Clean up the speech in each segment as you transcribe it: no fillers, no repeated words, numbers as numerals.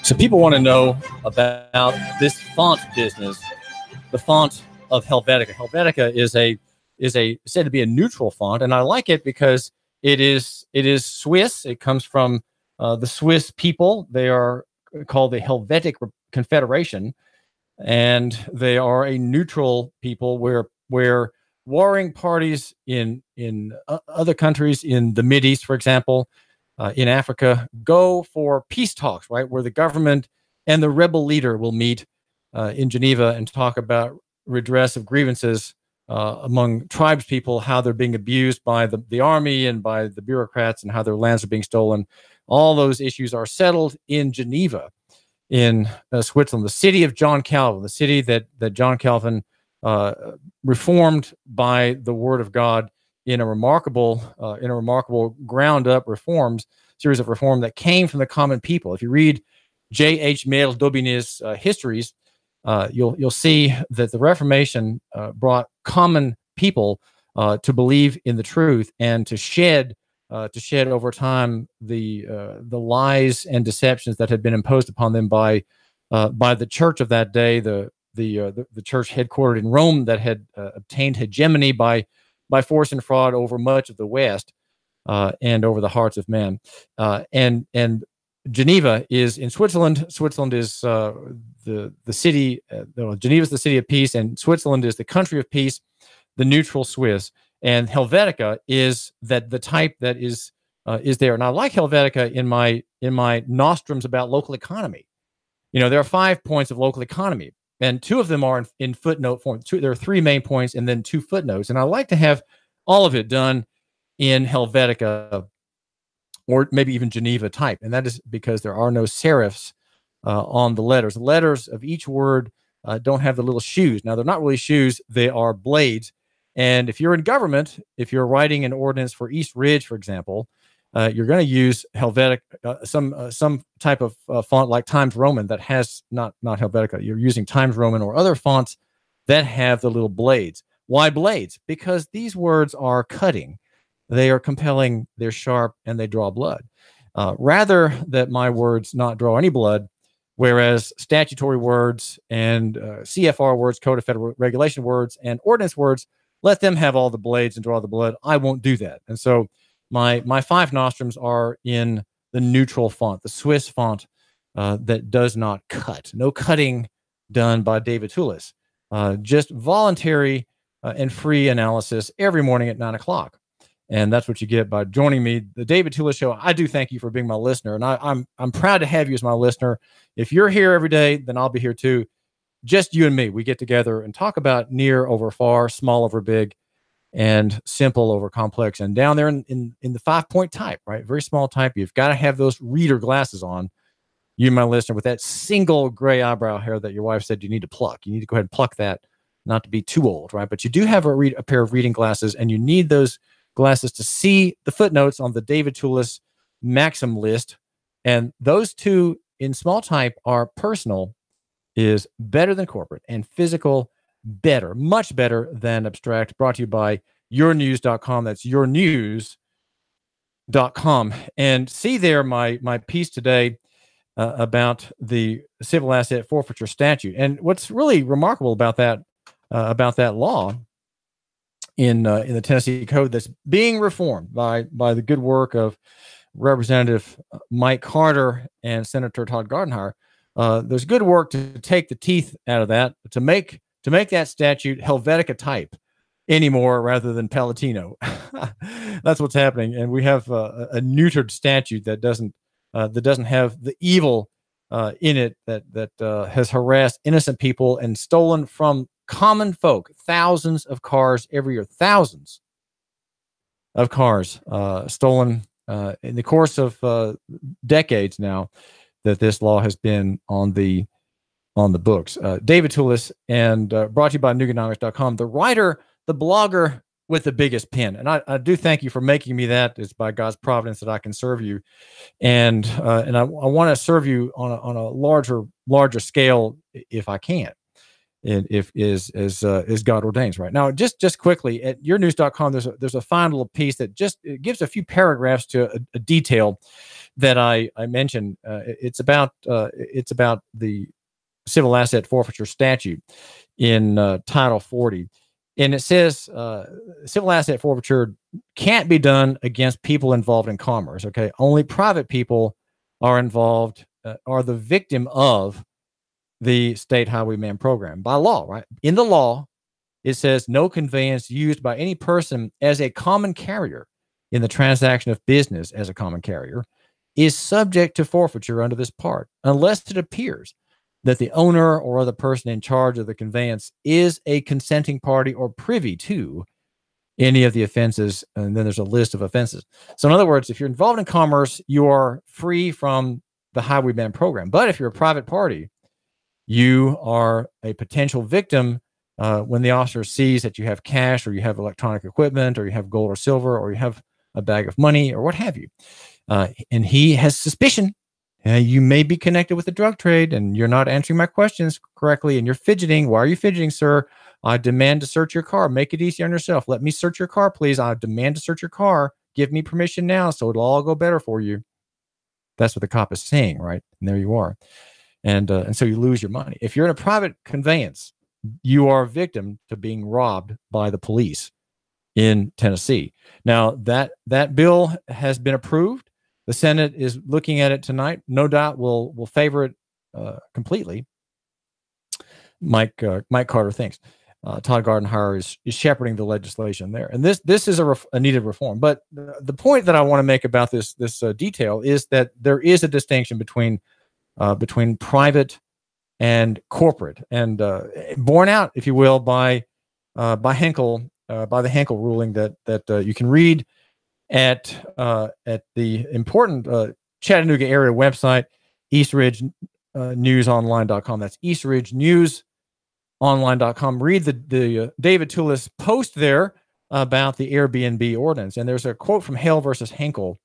So people want to know about this font business, the font of Helvetica. Helvetica is a said to be a neutral font, and I like it because it is Swiss. It comes from the Swiss people. They are called the Helvetic Confederation, and they are a neutral people where warring parties in other countries in the Mideast, for example, in Africa, go for peace talks, right, where the government and the rebel leader will meet in Geneva and talk about redress of grievances among tribes people, how they're being abused by the army and by the bureaucrats, and how their lands are being stolen. All those issues are settled in Geneva, in Switzerland, the city of John Calvin, the city that John Calvin reformed by the word of God in a remarkable ground-up series of reform that came from the common people. If you read J.H. Merle d'Aubigny's histories, you'll see that the Reformation brought common people to believe in the truth and to shed over time the lies and deceptions that had been imposed upon them by the church of that day, the church headquartered in Rome that had obtained hegemony by force and fraud over much of the West and over the hearts of men. And Geneva is in Switzerland. Switzerland is the city. Geneva is the city of peace, and Switzerland is the country of peace, the neutral Swiss. And Helvetica is the type that is there. And I like Helvetica in my nostrums about local economy. You know, there are 5 points of local economy, and 2 of them are in footnote form. There are 3 main points and then 2 footnotes. And I like to have all of it done in Helvetica, or maybe even Geneva type. And that is because there are no serifs on the letters. The letters of each word don't have the little shoes. Now, they're not really shoes. They are blades. And if you're in government, if you're writing an ordinance for East Ridge, for example, you're going to use Helvetic, some type of font like Times Roman that has not Helvetica. You're using Times Roman or other fonts that have the little blades. Why blades? Because these words are cutting. They are compelling, they're sharp, and they draw blood. Rather that my words not draw any blood, whereas statutory words and CFR words, Code of Federal Regulation words, and ordinance words, let them have all the blades and draw the blood. I won't do that. And so my 5 nostrums are in the neutral font, the Swiss font that does not cut. No cutting done by David Toulis. Just voluntary and free analysis every morning at 9 o'clock. And that's what you get by joining me, the David Toulis Show. I do thank you for being my listener, and I'm proud to have you as my listener. If you're here every day, then I'll be here too. Just you and me. We get together and talk about near over far, small over big, and simple over complex. And down there in the 5-point type, right? Very small type. You've got to have those reader glasses on. You, my listener, with that single gray eyebrow hair that your wife said you need to pluck. You need to go ahead and pluck that, not to be too old, right? But you do have a pair of reading glasses, and you need those glasses to see the footnotes on the David Toulis Maxim list. And those 2 in small type are personal is better than corporate, and physical better, much better than abstract. Brought to you by yournews.com. That's yournews.com. And see there my piece today about the civil asset forfeiture statute. And what's really remarkable about that law in the Tennessee Code that's being reformed by the good work of Representative Mike Carter and Senator Todd Gardenhire. There's good work to take the teeth out of that, to make that statute Helvetica type anymore rather than Palatino. That's what's happening, and we have a neutered statute that doesn't have the evil in it that has harassed innocent people and stolen from common folk. Thousands of cars every year, thousands of cars stolen in the course of decades now that this law has been on the books. David Toulis, and brought to you by Nuganomics.com, the writer, the blogger with the biggest pen. And I do thank you for making me that. It's by God's providence that I can serve you. And I want to serve you on a larger scale if I can. And if is God ordains. Right now, just quickly at yournews.com, there's a final little piece that just gives a few paragraphs to a detail that I mentioned, it's about the civil asset forfeiture statute in Title 40. And it says civil asset forfeiture can't be done against people involved in commerce. Okay, only private people are involved, are the victim of the state highwayman program by law. Right, in the law, it says no conveyance used by any person as a common carrier in the transaction of business as a common carrier is subject to forfeiture under this part, unless it appears that the owner or other person in charge of the conveyance is a consenting party or privy to any of the offenses. And then there's a list of offenses. So in other words, if you're involved in commerce, you are free from the highwayman program. But if you're a private party, you are a potential victim when the officer sees that you have cash, or you have electronic equipment, or you have gold or silver, or you have a bag of money, or what have you. And he has suspicion you may be connected with the drug trade, and you're not answering my questions correctly, and you're fidgeting. Why are you fidgeting, sir? I demand to search your car. Make it easy on yourself. Let me search your car, please. I demand to search your car. Give me permission now, so it'll all go better for you. That's what the cop is saying, right? And there you are. And so you lose your money. If you're in a private conveyance, you are a victim to being robbed by the police in Tennessee. Now, that bill has been approved. The Senate is looking at it tonight. No doubt will favor it completely. Mike Carter thinks. Todd Gardenhire is shepherding the legislation there, and this is a needed reform. But the point that I want to make about this detail is that there is a distinction between private and corporate, and borne out, if you will, by Henkel, by the Henkel ruling that you can read at the important Chattanooga area website, EastridgeNewsOnline.com. That's EastridgeNewsOnline.com. Read the David Toulis post there about the Airbnb ordinance, and there's a quote from Hale versus Henkel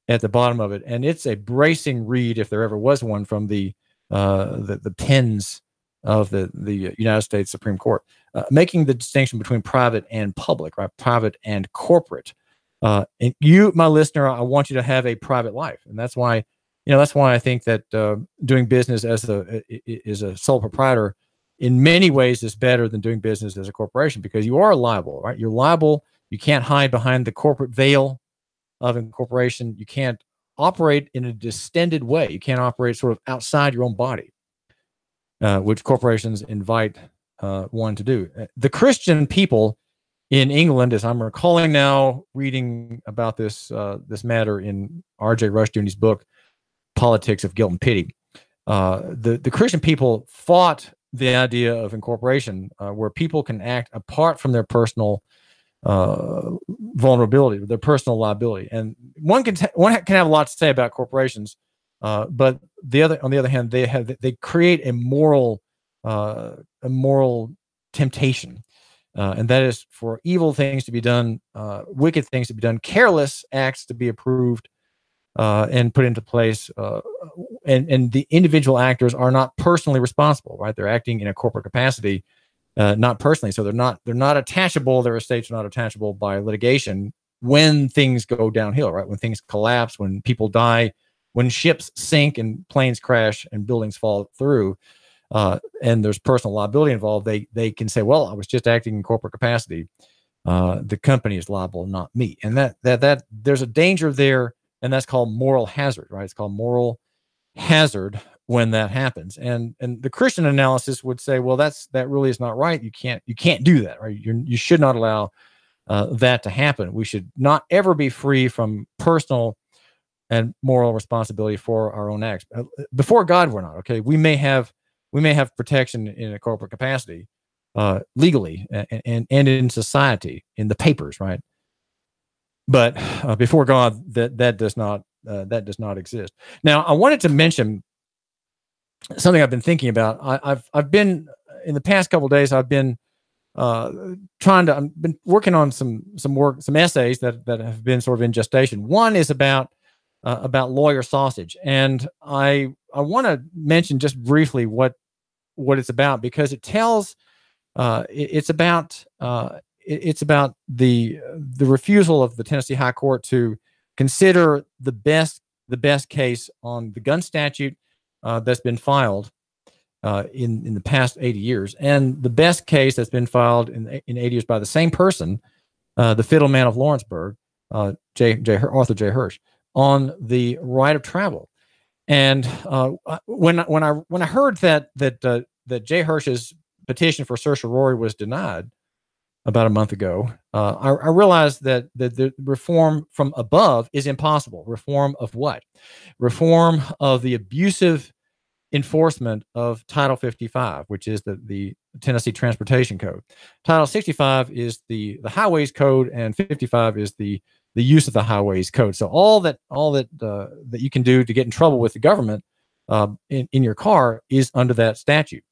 at the bottom of it, and it's a bracing read, if there ever was one, from the pens of the United States Supreme Court, making the distinction between private and public, right? Private and corporate. And you, my listener, I want you to have a private life, and that's why I think that doing business as a sole proprietor in many ways is better than doing business as a corporation, because you are liable, right? You're liable. You can't hide behind the corporate veil of incorporation. You can't operate in a distended way. You can't operate sort of outside your own body, which corporations invite one to do. The Christian people in England, as I'm recalling now, reading about this matter in R.J. Rushdoony's book, Politics of Guilt and Pity, the Christian people fought the idea of incorporation, where people can act apart from their personal vulnerability, their personal liability. And one can have a lot to say about corporations, but on the other hand, they create a moral temptation, and that is for evil things to be done, wicked things to be done, careless acts to be approved and put into place, and the individual actors are not personally responsible, right? They're acting in a corporate capacity, not personally. So they're not attachable. Their estates are not attachable by litigation when things go downhill, right? When things collapse, when people die, when ships sink and planes crash and buildings fall through, and there's personal liability involved, they can say, well, I was just acting in corporate capacity. The company is liable, not me. And that there's a danger there, and that's called moral hazard, right? It's called moral hazard when that happens. And the Christian analysis would say, well, that really is not right. You can't do that, right? You should not allow that to happen. We should not ever be free from personal and moral responsibility for our own acts. Before God, we're not. Okay, we may have protection in a corporate capacity, legally, and in society, in the papers, right? But before God, that does not exist. Now, I wanted to mention something I've been thinking about. I've been in the past couple of days. I've been I've been working on some essays that have been sort of in gestation. One is about lawyer sausage, and I want to mention just briefly what it's about, because it tells it's about the refusal of the Tennessee High Court to consider the best the best case on the gun statute that's been filed in the past 80 years, and the best case that's been filed in 80 years by the same person, the fiddle man of Lawrenceburg, Arthur J. Hirsch, on the right of travel. And when I heard that J. Hirsch's petition for certiorari was denied about a month ago, I realized that the reform from above is impossible. Reform of what? Reform of the abusive enforcement of Title 55, which is the Tennessee Transportation Code. Title 65 is the Highways Code, and 55 is the use of the Highways Code. So all that you can do to get in trouble with the government in your car is under that statute,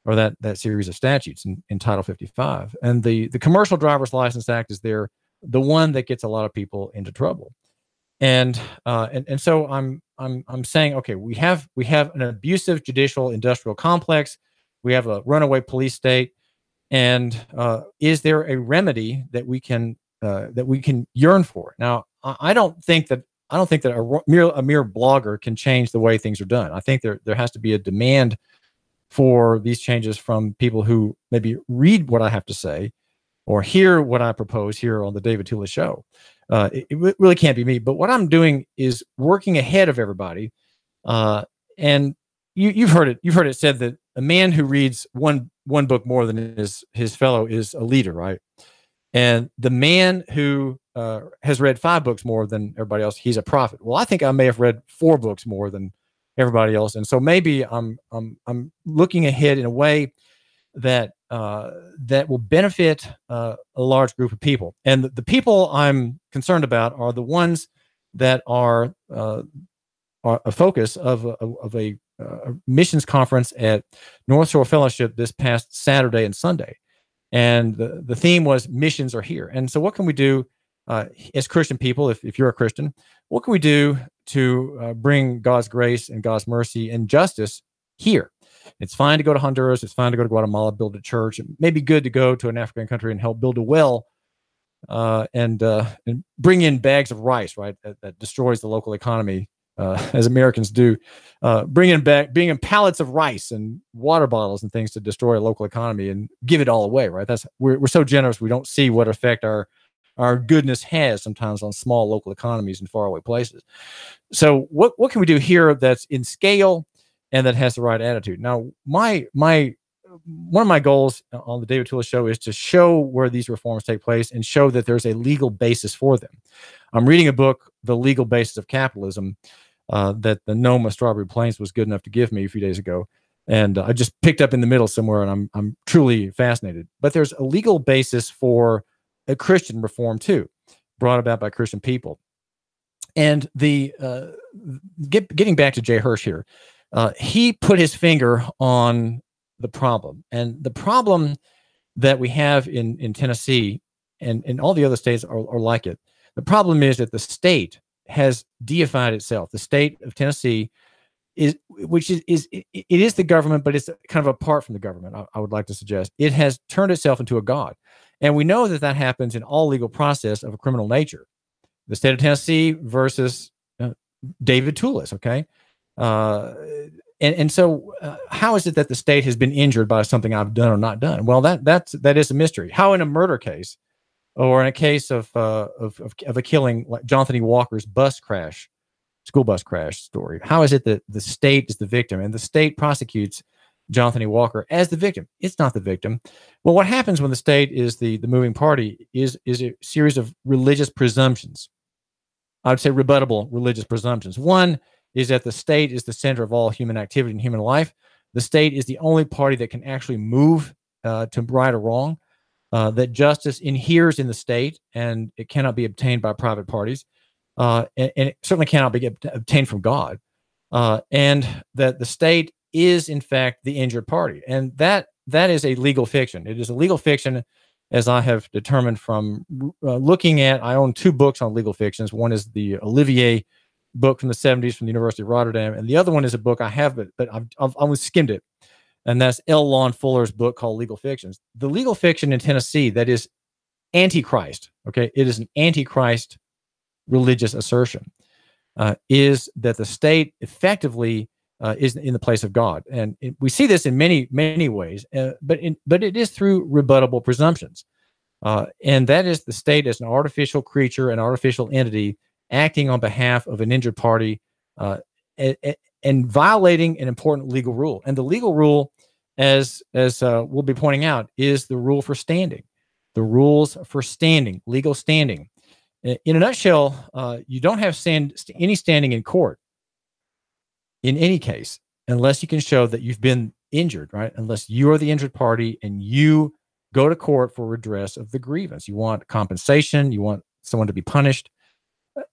or that series of statutes in Title 55. And the Commercial Driver's License Act is the one that gets a lot of people into trouble. And so I'm saying, okay, we have an abusive judicial industrial complex. We have a runaway police state. And is there a remedy that we can yearn for? Now, I don't think that a mere blogger can change the way things are done. I think there has to be a demand for these changes from people who maybe read what I have to say or hear what I propose here on the David Tula Show. It really can't be me. But what I'm doing is working ahead of everybody. And you've heard it said that a man who reads one book more than his fellow is a leader, right? And the man who has read 5 books more than everybody else, he's a prophet. Well, I think I may have read 4 books more than everybody else, and so maybe I'm looking ahead in a way that will benefit a large group of people. And the people I'm concerned about are the ones that are a focus of a missions conference at North Shore Fellowship this past Saturday and Sunday. And the theme was missions are here. And so what can we do as Christian people, if you're a Christian, what can we do to bring God's grace and God's mercy and justice here? It's fine to go to Honduras. It's fine to go to Guatemala, build a church. It may be good to go to an African country and help build a well and bring in bags of rice, right? That destroys the local economy, as Americans do. Bring in pallets of rice and water bottles and things to destroy a local economy and give it all away, right? We're so generous, we don't see what effect our goodness has sometimes on small local economies in faraway places. So what can we do here that's in scale and that has the right attitude? Now, one of my goals on the David Tula Show is to show where these reforms take place and show that there's a legal basis for them. I'm reading a book, The Legal Basis of Capitalism, that the Nome of Strawberry Plains was good enough to give me a few days ago. And I just picked up in the middle somewhere, and I'm truly fascinated. But there's a legal basis for a Christian reform too, brought about by Christian people. And getting back to J. Hirsch here, he put his finger on the problem. And the problem that we have in Tennessee and all the other states are like it. The problem is that the state has deified itself. The state of Tennessee is the government, but it's kind of apart from the government. I would like to suggest it has turned itself into a god. And we know that happens in all legal process of a criminal nature. The state of Tennessee versus David Tulis, okay? And so how is it that the state has been injured by something I've done or not done? Well, that is a mystery. How in a murder case or in a case of a killing like Jonathan E. Walker's school bus crash story, how is it that the state is the victim and the state prosecutes Jonathan E. Walker as the victim? It's not the victim. Well, what happens when the state is the moving party is a series of religious presumptions. I would say rebuttable religious presumptions. One is that the state is the center of all human activity and human life. The state is the only party that can actually move to right or wrong, that justice inheres in the state and it cannot be obtained by private parties, and it certainly cannot be obtained from God, and that the state is in fact the injured party. And that is a legal fiction. It is a legal fiction, as I have determined from looking at, I own 2 books on legal fictions. One is the Olivier book from the 70s from the University of Rotterdam, and the other one is a book I have, but I've only skimmed it, and that's L. Lon Fuller's book called Legal Fictions. The legal fiction in Tennessee that is antichrist, okay? It is an antichrist religious assertion. is that the state effectively is in the place of God. And we see this in many, many ways, but it is through rebuttable presumptions. And that is the state as an artificial creature, an artificial entity acting on behalf of an injured party and violating an important legal rule. And the legal rule, as we'll be pointing out, is the rule for standing. The rules for standing, legal standing. In a nutshell, you don't have any standing in court in any case unless you can show that you've been injured, right? Unless you are the injured party and you go to court for redress of the grievance. You want compensation, you want someone to be punished,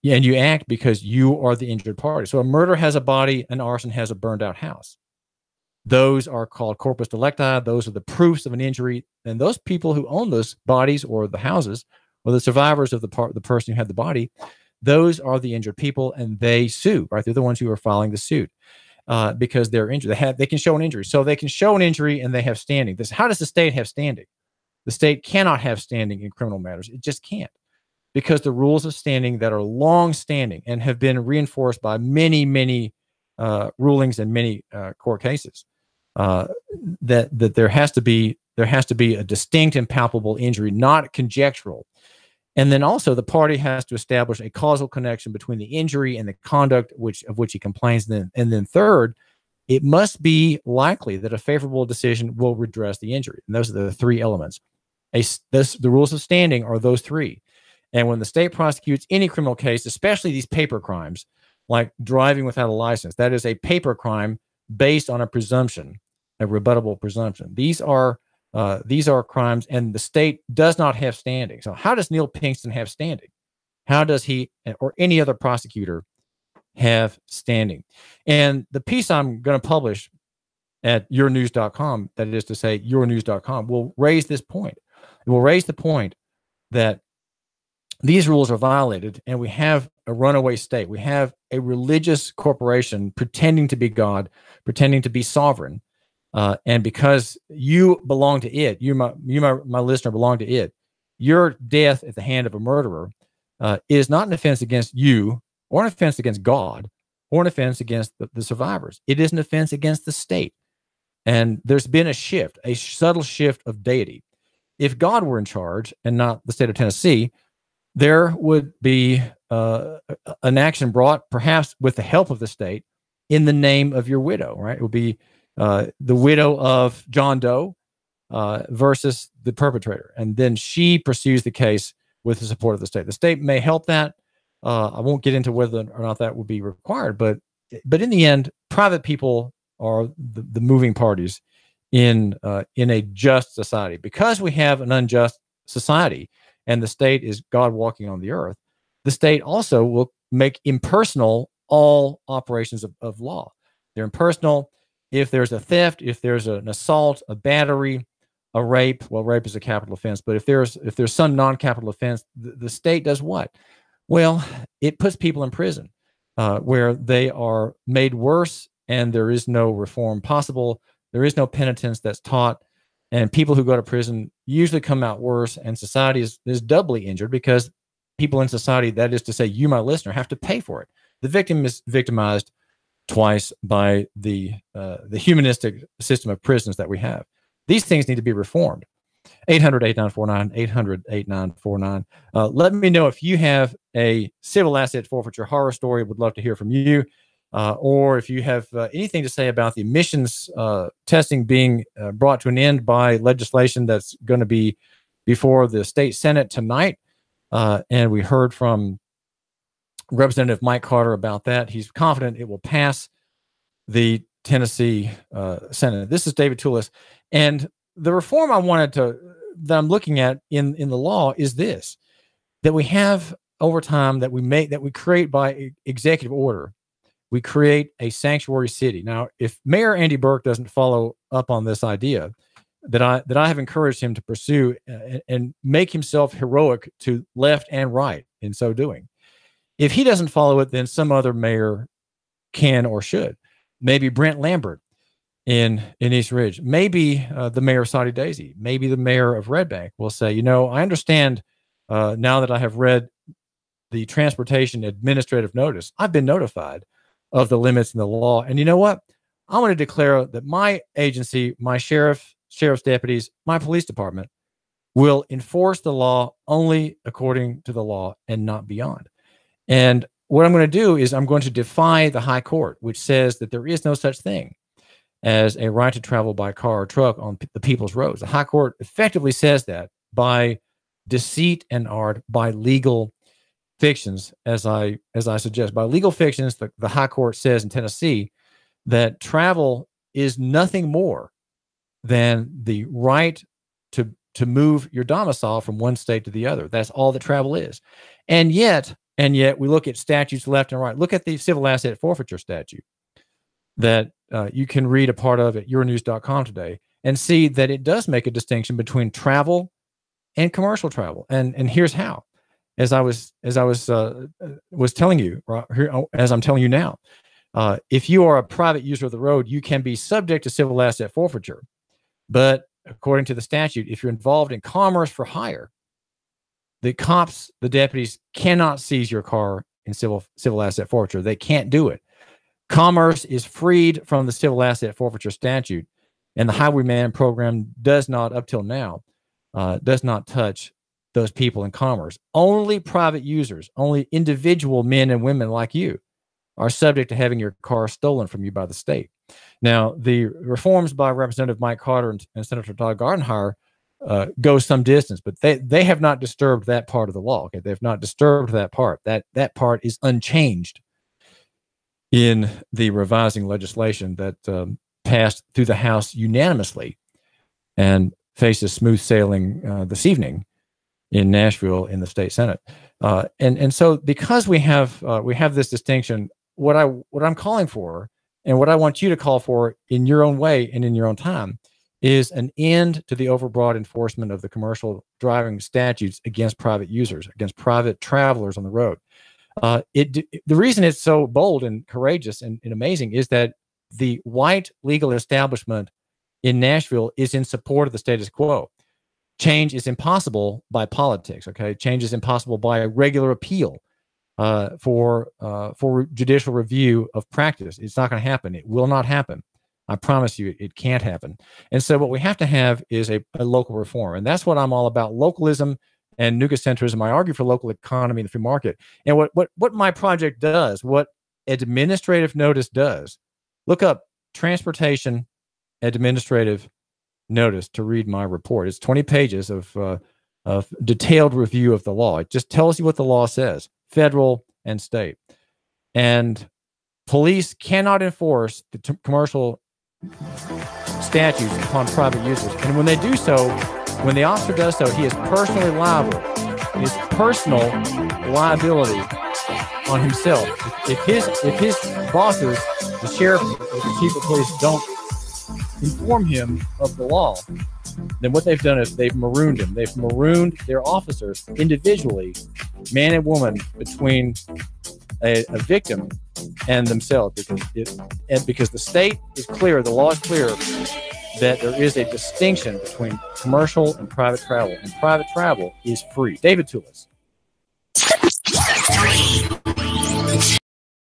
and you act because you are the injured party. So a murder has a body, an arson has a burned out house. Those are called corpus delicti. Those are the proofs of an injury. And those people who own those bodies or the houses or the survivors of the person who had the body, those are the injured people, and they sue, right? They're the ones who are filing the suit because they're injured. They can show an injury. So they can show an injury and they have standing. How does the state have standing? The state cannot have standing in criminal matters. It just can't, because the rules of standing that are long standing and have been reinforced by many, many rulings and many court cases, that there has to be a distinct and palpable injury, not conjectural. And then also the party has to establish a causal connection between the injury and the conduct of which he complains. And then third, it must be likely that a favorable decision will redress the injury. And those are the three elements. The rules of standing are those three. And when the state prosecutes any criminal case, especially these paper crimes, like driving without a license, that is a paper crime based on a presumption, a rebuttable presumption. These are crimes, and the state does not have standing. So how does Neil Pinkston have standing? How does he or any other prosecutor have standing? And the piece I'm going to publish at yournews.com, that is to say yournews.com, will raise this point. It will raise the point that these rules are violated, and we have a runaway state. We have a religious corporation pretending to be God, pretending to be sovereign. And because you belong to it, my listener, belong to it, your death at the hand of a murderer is not an offense against you or an offense against God or an offense against the survivors. It is an offense against the state. And there's been a shift, a subtle shift of deity. If God were in charge and not the state of Tennessee, there would be an action brought, perhaps with the help of the state, in the name of your widow, right? It would be the widow of John Doe versus the perpetrator. And then she pursues the case with the support of the state. The state may help that. I won't get into whether or not that would be required, but in the end, private people are the moving parties in a just society. Because we have an unjust society and the state is God walking on the earth, the state also will make impersonal all operations of law. They're impersonal. If there's a theft, if there's an assault, a battery, a rape, well, rape is a capital offense, but if there's some non-capital offense, the state does what? Well, it puts people in prison where they are made worse, and there is no reform possible. There is no penitence that's taught, and people who go to prison usually come out worse, and society is doubly injured because people in society, that is to say you, my listener, have to pay for it. The victim is victimized twice by the humanistic system of prisons that we have. These things need to be reformed. 800-8949, 800-8949. Let me know if you have a civil asset forfeiture horror story. Would love to hear from you. Or if you have anything to say about the emissions testing being brought to an end by legislation that's going to be before the state Senate tonight. And we heard from Representative Mike Carter about that. He's confident it will pass the Tennessee Senate. This is David Toulis. And the reform that I'm looking at in the law is this, that we have over time that we create by executive order. We create a sanctuary city. Now, if Mayor Andy Burke doesn't follow up on this idea that I have encouraged him to pursue and make himself heroic to left and right in so doing, if he doesn't follow it, then some other mayor can or should. Maybe Brent Lambert in East Ridge. Maybe the mayor of Soddy Daisy. Maybe the mayor of Red Bank will say, I understand now that I have read the transportation administrative notice, I've been notified of the limits in the law. And you know what? I want to declare that my agency, my sheriff's deputies, my police department will enforce the law only according to the law and not beyond. And what I'm going to do is I'm going to defy the high court, which says that there is no such thing as a right to travel by car or truck on the people's roads. The high court effectively says that by deceit and art, by legal fictions, as I suggest, by legal fictions, the high court says in Tennessee that travel is nothing more than the right to move your domicile from one state to the other. That's all that travel is. And yet we look at statutes left and right. Look at the civil asset forfeiture statute that you can read a part of at yournews.com today and see that it does make a distinction between travel and commercial travel. And here's how. As I was telling you, as I'm telling you now, if you are a private user of the road, you can be subject to civil asset forfeiture. But according to the statute, if you're involved in commerce for hire, the cops, the deputies cannot seize your car in civil asset forfeiture. They can't do it. Commerce is freed from the civil asset forfeiture statute, and the Highwayman program does not, up till now, does not touch those people in commerce. Only private users, only individual men and women like you are subject to having your car stolen from you by the state. Now, the reforms by Representative Mike Carter and Senator Todd Gardenhire go some distance, but they have not disturbed that part of the law. Okay? They have not disturbed that part. That part is unchanged in the revising legislation that passed through the House unanimously and faces smooth sailing this evening in Nashville in the state Senate. And so because we have this distinction, what I'm calling for and what I want you to call for in your own way and in your own time is an end to the overbroad enforcement of the commercial driving statutes against private users, against private travelers on the road. The reason it's so bold and courageous and amazing is that the white legal establishment in Nashville is in support of the status quo. Change is impossible by politics. Okay, change is impossible by a regular appeal for judicial review of practice. It's not going to happen. It will not happen. I promise you, it can't happen. And so what we have to have is a local reform. And that's what I'm all about, localism and nugacentrism. I argue for local economy and the free market. And what my project does, what administrative notice does, look up transportation administrative notice to read my report. It's 20 pages of detailed review of the law. It just tells you what the law says, federal and state. And police cannot enforce the commercial statutes upon private users. And when they do so, when the officer does so, he is personally liable. His personal liability on himself. If his bosses, the sheriff or the chief of police, don't inform him of the law, then what they've done is they've marooned him. They've marooned their officers individually, man and woman, between a victim and themselves, because the state is clear, the law is clear that there is a distinction between commercial and private travel, and private travel is free. David Toulis.